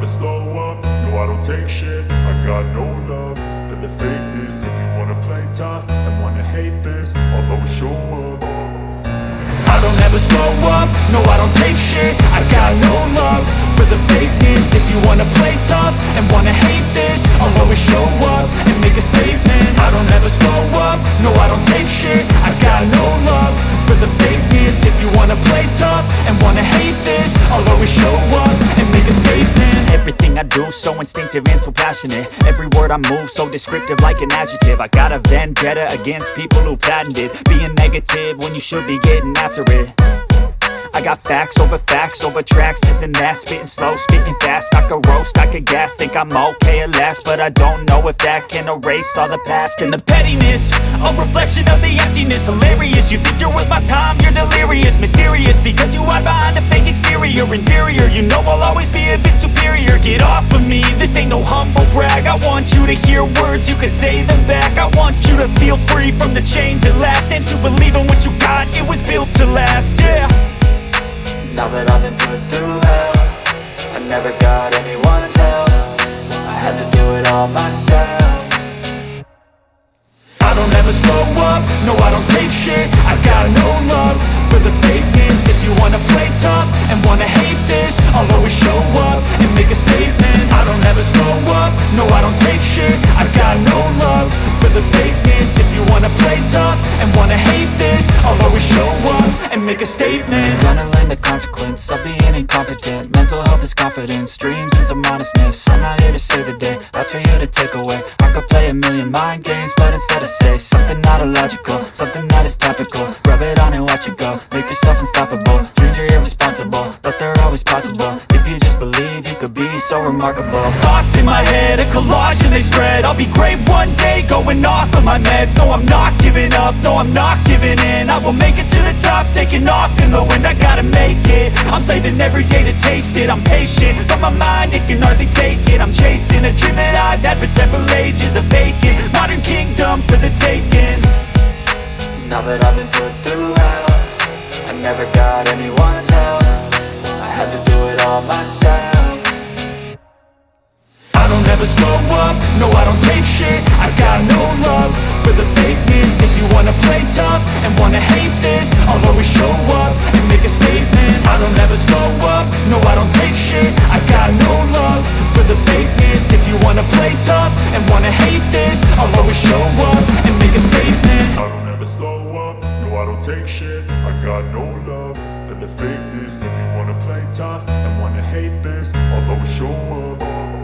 never slow up, no I don't take shit. I got no love for the fakeness. If you wanna play tough and wanna hate this, I'll always show up. I don't ever slow up, no I don't take shit. I got no love for the fakeness. If you wanna play tough and wanna hate this, I'll always show up and make a statement. I don't ever slow up, no I don't take shit. I got no love for the fakeness. If you wanna play tough and wanna hate this, I'll always show up and make a statement. Everything I do so instinctive and so passionate. Every word I move so descriptive like an adjective. I got a vendetta against people who patented being negative when you should be getting after it. I got facts over tracks, this and that. Spitting slow, spitting fast. I could roast, I could gas. Think I'm okay at last, but I don't know if that can erase all the past. And the pettiness, a reflection of the emptiness. Hilarious, you think you're worth my time, you're delirious. Mysterious, because you hide behind a fake exterior. Inferior, you know I'll always be a bit superior. Get off of me, this ain't no humble brag. I want you to hear words, you can say them back. I want you to feel free from the chains at last, and to believe in what you got, it was built to last, yeah. Now that I've been put through hell, I never got anyone's help. I had to do it all myself. I don't ever slow up, no I don't take shit. I got no love for the fakeness. If you wanna play tough and wanna hate this, I'll always show up and make a statement. I don't ever slow up, no I don't take shit. I got no love for the fakeness. If you wanna play tough and wanna hate this, I'll always show up and make a statement. Gonna learn the consequence of being incompetent. Mental health is confidence, dreams and some honestness. I'm not here to save the day, that's for you to take away. I could play a million mind games, but instead I say something not illogical, something that is topical. Rub it on and watch it go, make yourself unstoppable. Dreams are irresponsible, but they're always possible. If you just believe, you could be so remarkable. Thoughts in my head, a collage and they spread. I'll be great one day, going off of my meds. No, I'm not giving up, no, I'm not giving in. I will make it to the top, taking off in the wind. I gotta make it, I'm saving every day to taste it. I'm patient, but my mind, it can hardly take it. I'm chasing a dream that I've had for several ages. A vacant, modern kingdom for the taking. Now that I've been put through hell, I never got anyone's help. I had to do it all myself. I don't ever slow up, no I don't take shit. I got no love for the fakeness. If you wanna play tough and wanna hate this, I'll always show up and make a statement. I don't ever slow up, no I don't take shit. I got no love for the fakeness. If you wanna play tough and wanna hate this, I'll always show up and make a statement. I don't ever slow up, no I don't take shit. I got no love for the fakeness. If you wanna play tough and wanna hate this, I'll always show up.